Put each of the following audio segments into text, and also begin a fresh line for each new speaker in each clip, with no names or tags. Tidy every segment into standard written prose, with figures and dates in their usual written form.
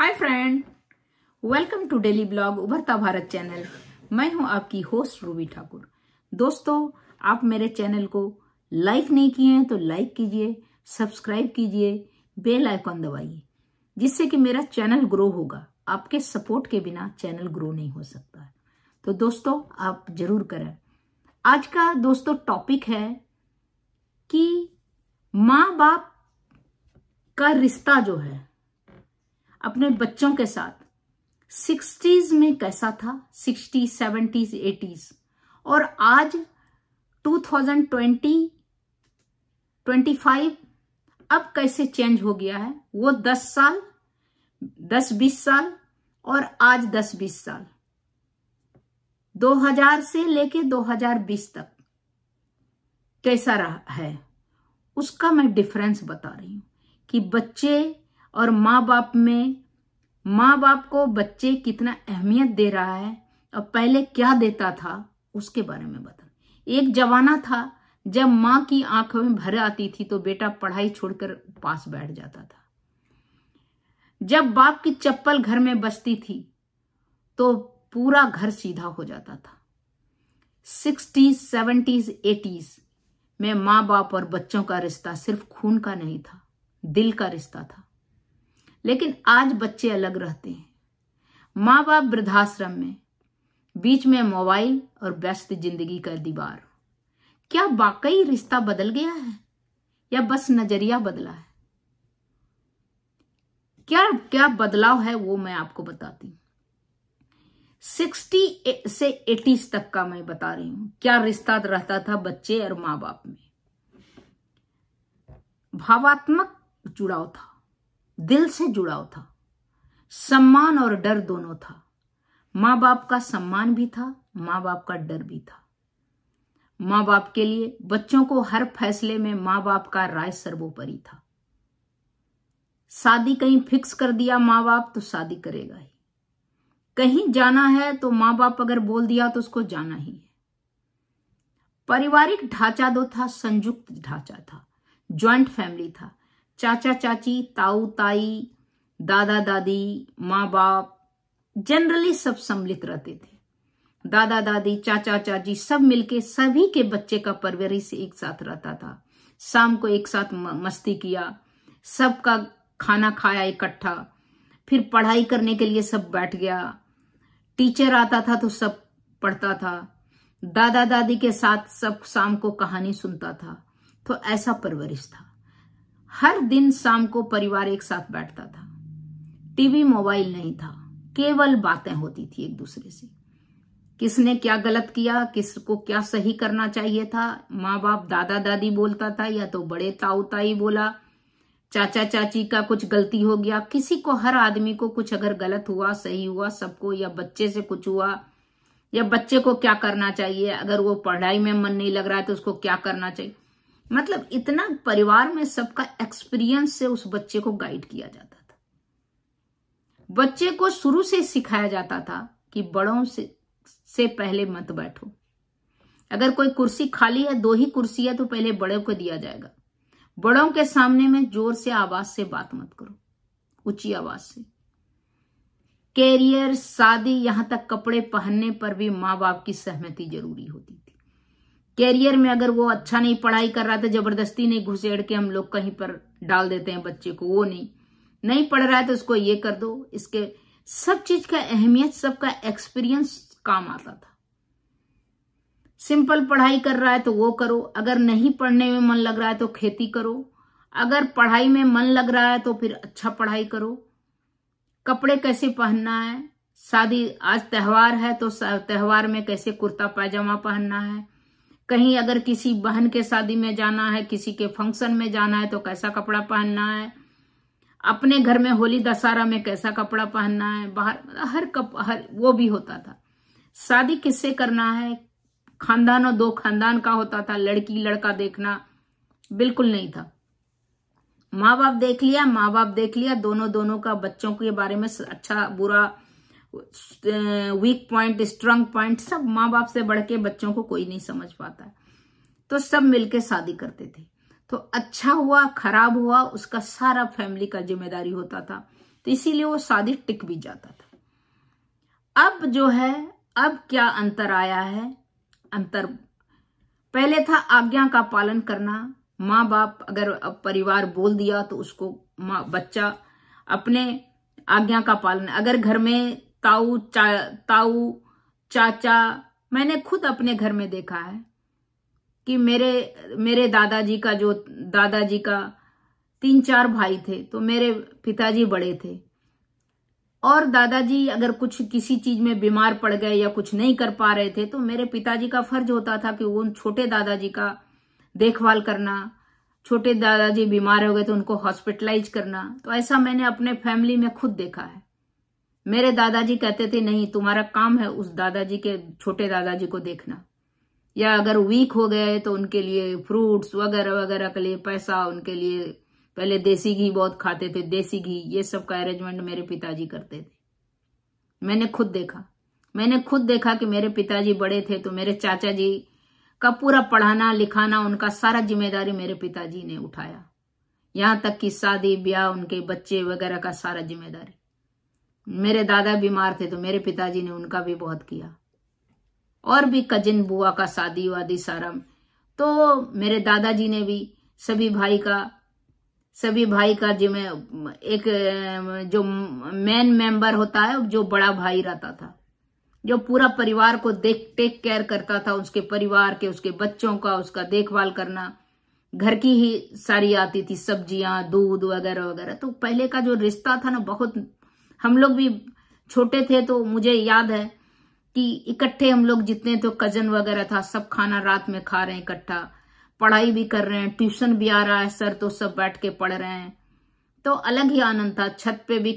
Hi friend, welcome to daily blog Ubharta Bharat channel. मैं हूं आपकी होस्ट रूबी ठाकुर। दोस्तों, आप मेरे चैनल को लाइक नहीं किए हैं तो लाइक कीजिए, सब्सक्राइब कीजिए, बेल आइकॉन दबाइए, जिससे कि मेरा चैनल ग्रो होगा। आपके सपोर्ट के बिना चैनल ग्रो नहीं हो सकता है। तो दोस्तों, आप जरूर करें। आज का दोस्तों टॉपिक है कि माँ बाप का रिश्ता जो है अपने बच्चों के साथ 60s में कैसा था, 60s, 70s, 80s, और आज 2020, 25 अब कैसे चेंज हो गया है। वो 10 साल, 10-20 साल और आज 10-20 साल, 2000 से लेके 2020 तक कैसा रहा है, उसका मैं डिफरेंस बता रही हूं कि बच्चे और माँ बाप में माँ बाप को बच्चे कितना अहमियत दे रहा है और पहले क्या देता था उसके बारे में बता। एक जमाना था जब माँ की आंखों में भर आती थी तो बेटा पढ़ाई छोड़कर पास बैठ जाता था। जब बाप की चप्पल घर में बजती थी तो पूरा घर सीधा हो जाता था। 60s, 70s, 80s में माँ बाप और बच्चों का रिश्ता सिर्फ खून का नहीं था, दिल का रिश्ता था। लेकिन आज बच्चे अलग रहते हैं। माँ बाप वृद्धाश्रम में, बीच में मोबाइल और व्यस्त जिंदगी का दीवार। क्या वाकई रिश्ता बदल गया है या बस नजरिया बदला है? क्या क्या बदलाव है वो मैं आपको बताती हूँ। 60 से 80s तक का मैं बता रही हूं क्या रिश्ता रहता था बच्चे और माँ बाप में। भावात्मक जुड़ाव था, दिल से जुड़ाव था, सम्मान और डर दोनों था। माँ बाप का सम्मान भी था, माँ बाप का डर भी था। माँ बाप के लिए बच्चों को हर फैसले में माँ बाप का राय सर्वोपरि था। शादी कहीं फिक्स कर दिया माँ बाप तो शादी करेगा ही। कहीं जाना है तो माँ बाप अगर बोल दिया तो उसको जाना ही है। पारिवारिक ढांचा दो था, संयुक्त ढांचा था, ज्वाइंट फैमिली था। चाचा चाची, ताऊ ताई, दादा दादी, माँ बाप जनरली सब सम्मिलित रहते थे। दादा दादी, चाचा चाची सब मिलके सभी के बच्चे का परवरिश एक साथ रहता था। शाम को एक साथ मस्ती किया, सबका खाना खाया इकट्ठा, फिर पढ़ाई करने के लिए सब बैठ गया। टीचर आता था तो सब पढ़ता था। दादा दादी के साथ सब शाम को कहानी सुनता था। तो ऐसा परवरिश था। हर दिन शाम को परिवार एक साथ बैठता था। टीवी मोबाइल नहीं था, केवल बातें होती थी एक दूसरे से। किसने क्या गलत किया, किसको क्या सही करना चाहिए था, माँ बाप दादा दादी बोलता था या तो बड़े ताऊ ताई बोला, चाचा चाची का कुछ गलती हो गया, किसी को, हर आदमी को कुछ अगर गलत हुआ सही हुआ सबको, या बच्चे से कुछ हुआ, या बच्चे को क्या करना चाहिए, अगर वो पढ़ाई में मन नहीं लग रहा है तो उसको क्या करना चाहिए। मतलब इतना परिवार में सबका एक्सपीरियंस से उस बच्चे को गाइड किया जाता था। बच्चे को शुरू से सिखाया जाता था कि बड़ों से पहले मत बैठो। अगर कोई कुर्सी खाली है, 2 ही कुर्सी है तो पहले बड़ों को दिया जाएगा। बड़ों के सामने में जोर से आवाज से बात मत करो, ऊंची आवाज से। कैरियर, शादी, यहां तक कपड़े पहनने पर भी माँ बाप की सहमति जरूरी होती थी। कैरियर में अगर वो अच्छा नहीं पढ़ाई कर रहा था, जबरदस्ती नहीं घुसेड़ के हम लोग कहीं पर डाल देते हैं बच्चे को। वो नहीं पढ़ रहा है तो उसको ये कर दो। इसके सब चीज का अहमियत, सबका एक्सपीरियंस काम आता था। सिंपल पढ़ाई कर रहा है तो वो करो, अगर नहीं पढ़ने में मन लग रहा है तो खेती करो, अगर पढ़ाई में मन लग रहा है तो फिर अच्छा पढ़ाई करो। कपड़े कैसे पहनना है, शादी, आज त्योहार है तो त्योहार में कैसे कुर्ता पैजामा पहनना है, कहीं अगर किसी बहन के शादी में जाना है, किसी के फंक्शन में जाना है तो कैसा कपड़ा पहनना है, अपने घर में होली दशहरा में कैसा कपड़ा पहनना है, बाहर हर वो भी होता था। शादी किससे करना है, खानदान और 2 खानदान का होता था। लड़की लड़का देखना बिल्कुल नहीं था। माँ बाप देख लिया, दोनों का बच्चों के बारे में अच्छा बुरा, वीक पॉइंट, स्ट्रांग पॉइंट, सब माँ बाप से बढ़ के बच्चों को कोई नहीं समझ पाता है। तो सब मिलके शादी करते थे। तो अच्छा हुआ खराब हुआ उसका सारा फैमिली का जिम्मेदारी होता था। तो इसीलिए वो शादी टिक भी जाता था। अब जो है, अब क्या अंतर आया है? अंतर पहले था आज्ञा का पालन करना। माँ बाप अगर अब परिवार बोल दिया तो उसको बच्चा अपने आज्ञा का पालन। अगर घर में ताऊ चाचा, मैंने खुद अपने घर में देखा है कि मेरे दादाजी का 3-4 भाई थे, तो मेरे पिताजी बड़े थे, और दादाजी अगर कुछ किसी चीज में बीमार पड़ गए या कुछ नहीं कर पा रहे थे, तो मेरे पिताजी का फर्ज होता था कि उन छोटे दादाजी का देखभाल करना। छोटे दादाजी बीमार हो गए तो उनको हॉस्पिटलाइज करना। तो ऐसा मैंने अपने फैमिली में खुद देखा है। मेरे दादाजी कहते थे, नहीं, तुम्हारा काम है उस दादाजी के, छोटे दादाजी को देखना, या अगर वीक हो गए तो उनके लिए फ्रूट्स वगैरह वगैरह के लिए पैसा, उनके लिए पहले देसी घी बहुत खाते थे, देसी घी, ये सब का अरेंजमेंट मेरे पिताजी करते थे। मैंने खुद देखा कि मेरे पिताजी बड़े थे तो मेरे चाचा जी का पूरा पढ़ाना लिखाना, उनका सारा जिम्मेदारी मेरे पिताजी ने उठाया। यहां तक कि शादी ब्याह, उनके बच्चे वगैरह का सारा जिम्मेदारी। मेरे दादा बीमार थे तो मेरे पिताजी ने उनका भी बहुत किया, और भी कजिन बुआ का शादी वादी सारा। तो मेरे दादाजी ने भी सभी भाई का एक जो मेन मेंबर होता है, जो बड़ा भाई रहता था, जो पूरा परिवार को टेक केयर करता था, उसके परिवार के, उसके बच्चों का, उसका देखभाल करना, घर की ही सारी आती थी, सब्जियां, दूध वगैरह वगैरह। तो पहले का जो रिश्ता था ना, बहुत, हम लोग भी छोटे थे तो मुझे याद है कि इकट्ठे हम लोग जितने तो कजन वगैरह था, सब खाना रात में खा रहे हैं इकट्ठा, पढ़ाई भी कर रहे हैं, ट्यूशन भी आ रहा है सर, तो सब बैठ के पढ़ रहे हैं। तो अलग ही आनंद था। छत पे भी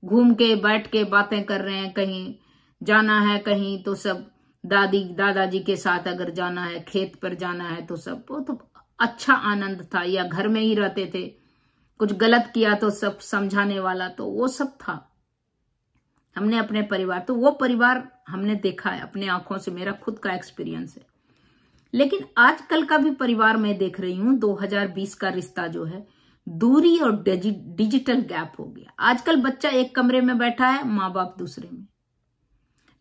घूम के बैठ के बातें कर रहे हैं, कहीं जाना है कहीं तो सब दादाजी के साथ, अगर जाना है खेत पर जाना है तो सब, वो तो अच्छा आनंद था। या घर में ही रहते थे, कुछ गलत किया तो सब समझाने वाला, तो वो सब था। हमने अपने परिवार, तो वो परिवार हमने देखा है अपने आंखों से, मेरा खुद का एक्सपीरियंस है। लेकिन आजकल का भी परिवार मैं देख रही हूं, 2020 का रिश्ता जो है, दूरी और डिजिटल गैप हो गया। आजकल बच्चा एक कमरे में बैठा है, माँ बाप दूसरे में,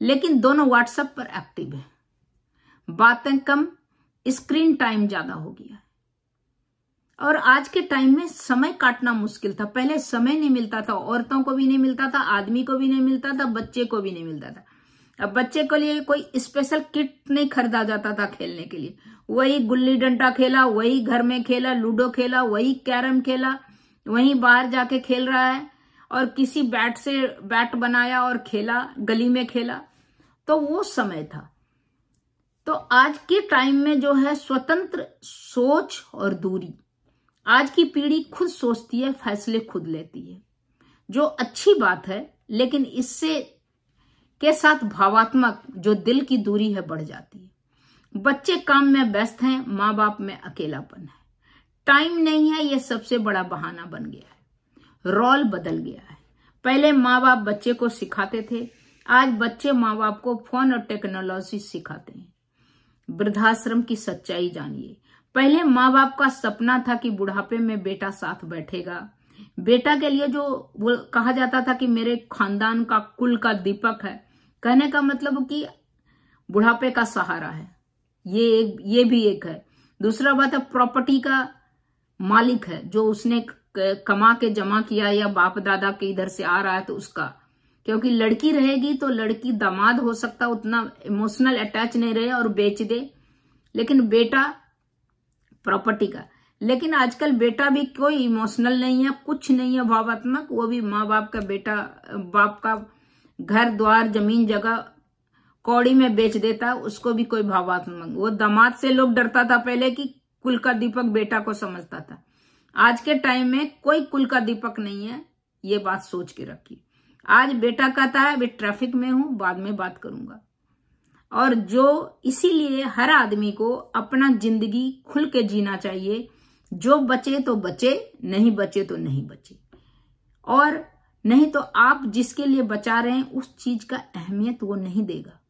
लेकिन दोनों व्हाट्सएप पर एक्टिव है, बातें कम, स्क्रीन टाइम ज्यादा हो गया है। और आज के टाइम में समय काटना मुश्किल था। पहले समय नहीं मिलता था, औरतों को भी नहीं मिलता था, आदमी को भी नहीं मिलता था, बच्चे को भी नहीं मिलता था। अब बच्चे के लिए कोई स्पेशल किट नहीं खरीदा जाता था खेलने के लिए, वही गुल्ली डंडा खेला, वही घर में खेला, लूडो खेला, वही कैरम खेला, वही बाहर जाके खेल रहा है, और किसी बैट से बैट बनाया और खेला, गली में खेला। तो वो समय था। तो आज के टाइम में जो है स्वतंत्र सोच और दूरी, आज की पीढ़ी खुद सोचती है, फैसले खुद लेती है, जो अच्छी बात है। लेकिन इससे के साथ भावात्मक जो दिल की दूरी है बढ़ जाती है। बच्चे काम में व्यस्त हैं, माँ बाप में अकेलापन है, टाइम नहीं है, ये सबसे बड़ा बहाना बन गया है। रोल बदल गया है। पहले माँ बाप बच्चे को सिखाते थे, आज बच्चे माँ बाप को फोन और टेक्नोलॉजी सिखाते हैं। वृद्धाश्रम की सच्चाई जानिए। पहले माँ बाप का सपना था कि बुढ़ापे में बेटा साथ बैठेगा। बेटा के लिए जो वो कहा जाता था कि मेरे खानदान का, कुल का दीपक है, कहने का मतलब कि बुढ़ापे का सहारा है। ये भी एक है। दूसरा बात है प्रॉपर्टी का मालिक है, जो उसने कमा के जमा किया या बाप दादा के इधर से आ रहा है तो उसका। क्योंकि लड़की रहेगी तो लड़की दामाद हो सकता, उतना इमोशनल अटैच नहीं रहे और बेच दे, लेकिन बेटा प्रॉपर्टी का। लेकिन आजकल बेटा भी कोई इमोशनल नहीं है, कुछ नहीं है भावात्मक, वो भी माँ बाप का बेटा, बाप का घर द्वार जमीन जगह कौड़ी में बेच देता है, उसको भी कोई भावात्मक। वो दामाद से लोग डरता था पहले कि कुल का दीपक बेटा को समझता था। आज के टाइम में कोई कुल का दीपक नहीं है, ये बात सोच के रखिए। आज बेटा कहता है अभी ट्रैफिक में हूं, बाद में बात करूंगा। और जो इसीलिए हर आदमी को अपना जिंदगी खुल के जीना चाहिए। जो बचे तो बचे, नहीं बचे तो नहीं बचे। और नहीं तो आप जिसके लिए बचा रहे हैं उस चीज का अहमियत वो नहीं देगा।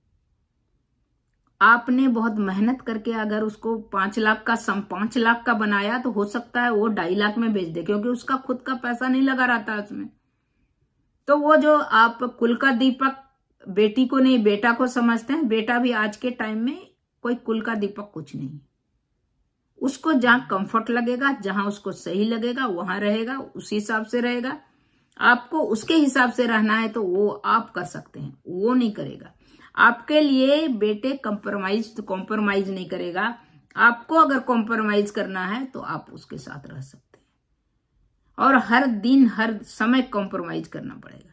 आपने बहुत मेहनत करके अगर उसको 5 लाख का बनाया तो हो सकता है वो 2.5 लाख में बेच दे, क्योंकि उसका खुद का पैसा नहीं लगा रहता उसमें। तो वो जो आप कुल का दीपक बेटी को नहीं बेटा को समझते हैं, बेटा भी आज के टाइम में कोई कुल का दीपक कुछ नहीं। उसको जहां कंफर्ट लगेगा, जहां उसको सही लगेगा वहां रहेगा, उसी हिसाब से रहेगा। आपको उसके हिसाब से रहना है तो वो आप कर सकते हैं, वो नहीं करेगा आपके लिए। बेटे कॉम्प्रोमाइज नहीं करेगा। आपको अगर कॉम्प्रोमाइज करना है तो आप उसके साथ रह सकते हैं, और हर दिन हर समय कॉम्प्रोमाइज करना पड़ेगा।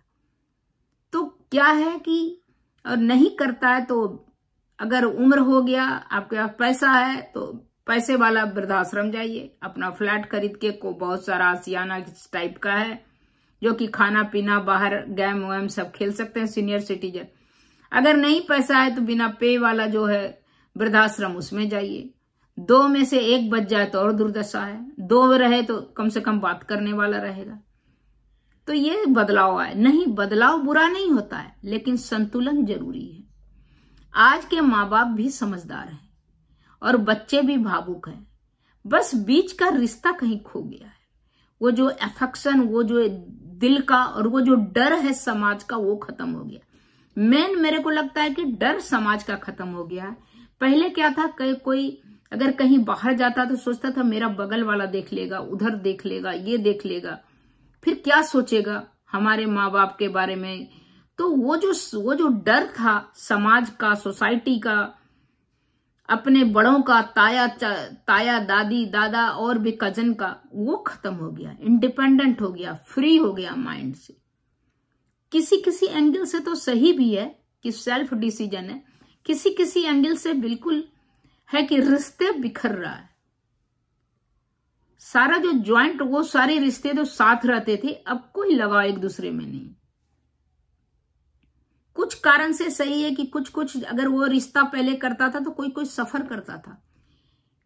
तो क्या है कि और नहीं करता है तो अगर उम्र हो गया, आपके पास पैसा है तो पैसे वाला वृद्धाश्रम जाइए, अपना फ्लैट खरीद के, को बहुत सारा आसियाना टाइप का है जो कि खाना पीना बाहर गेम वेम सब खेल सकते हैं सीनियर सिटीजन। अगर नहीं पैसा है तो बिना पे वाला जो है वृद्धाश्रम, उसमें जाइए। 2 में से 1 बच जाए तो और दुर्दशा है, 2 रहे तो कम से कम बात करने वाला रहेगा। तो ये बदलाव आए, नहीं बदलाव बुरा नहीं होता है, लेकिन संतुलन जरूरी है। आज के माँ बाप भी समझदार हैं और बच्चे भी भावुक हैं, बस बीच का रिश्ता कहीं खो गया है। वो जो अफेक्शन, वो जो दिल का और वो जो डर है समाज का, वो खत्म हो गया। मेन मेरे को लगता है कि डर समाज का खत्म हो गया है। पहले क्या था, कोई अगर कहीं बाहर जाता तो सोचता था मेरा बगल वाला देख लेगा, उधर देख लेगा, ये देख लेगा, फिर क्या सोचेगा हमारे माँ बाप के बारे में। तो वो जो डर था समाज का, सोसाइटी का, अपने बड़ों का, ताया दादी दादा और भी कजन का, वो खत्म हो गया। इंडिपेंडेंट हो गया, फ्री हो गया माइंड से। किसी एंगल से तो सही भी है कि सेल्फ डिसीजन है, किसी एंगल से बिल्कुल है कि रिश्ते बिखर रहा है। सारा जो ज्वाइंट, वो सारे रिश्ते जो साथ रहते थे अब कोई लगाव एक दूसरे में नहीं। कुछ कारण से सही है कि कुछ अगर वो रिश्ता पहले करता था तो कोई सफर करता था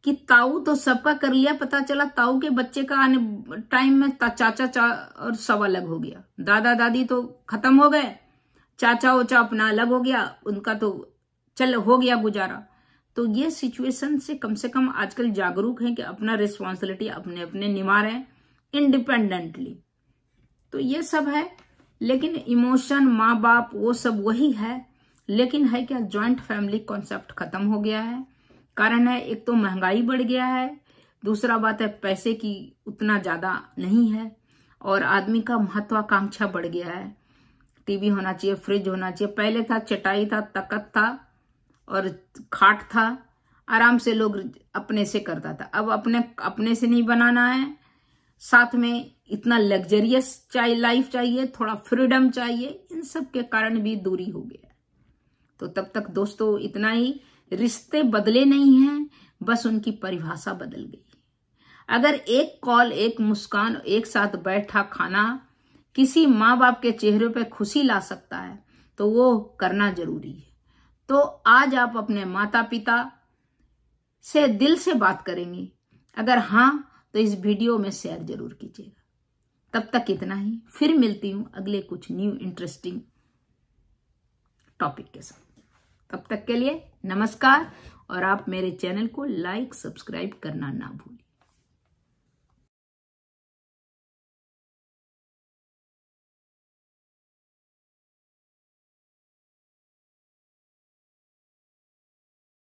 कि ताऊ तो सबका कर लिया, पता चला ताऊ के बच्चे का आने टाइम में चाचा और सब अलग हो गया, दादा दादी तो खत्म हो गए, चाचा ओचा अपना अलग हो गया, उनका तो चल हो गया गुजारा। तो ये सिचुएशन से कम आजकल जागरूक हैं कि अपना रिस्पॉन्सिबिलिटी अपने अपने निभा रहे हैं इंडिपेंडेंटली। तो ये सब है, लेकिन इमोशन, माँ बाप, वो सब वही है। लेकिन है क्या, जॉइंट फैमिली कॉन्सेप्ट खत्म हो गया है। कारण है, एक तो महंगाई बढ़ गया है, दूसरा बात है पैसे की उतना ज्यादा नहीं है, और आदमी का महत्वाकांक्षा बढ़ गया है। टीवी होना चाहिए, फ्रिज होना चाहिए। पहले था चटाई था, तख्त था और खाट था, आराम से लोग अपने से करता था। अब अपने से नहीं बनाना है, साथ में इतना लग्जरियस लाइफ चाहिए, थोड़ा फ्रीडम चाहिए। इन सब के कारण भी दूरी हो गया। तो तब तक दोस्तों इतना ही, रिश्ते बदले नहीं हैं, बस उनकी परिभाषा बदल गई। अगर एक कॉल, एक मुस्कान, एक साथ बैठा खाना किसी माँ बाप के चेहरे पे खुशी ला सकता है तो वो करना जरूरी है। तो आज आप अपने माता पिता से दिल से बात करेंगे, अगर हाँ तो इस वीडियो में शेयर जरूर कीजिएगा। तब तक इतना ही, फिर मिलती हूं अगले कुछ न्यू इंटरेस्टिंग टॉपिक के साथ। तब तक के लिए नमस्कार, और आप मेरे चैनल को लाइक सब्सक्राइब करना ना भूलें।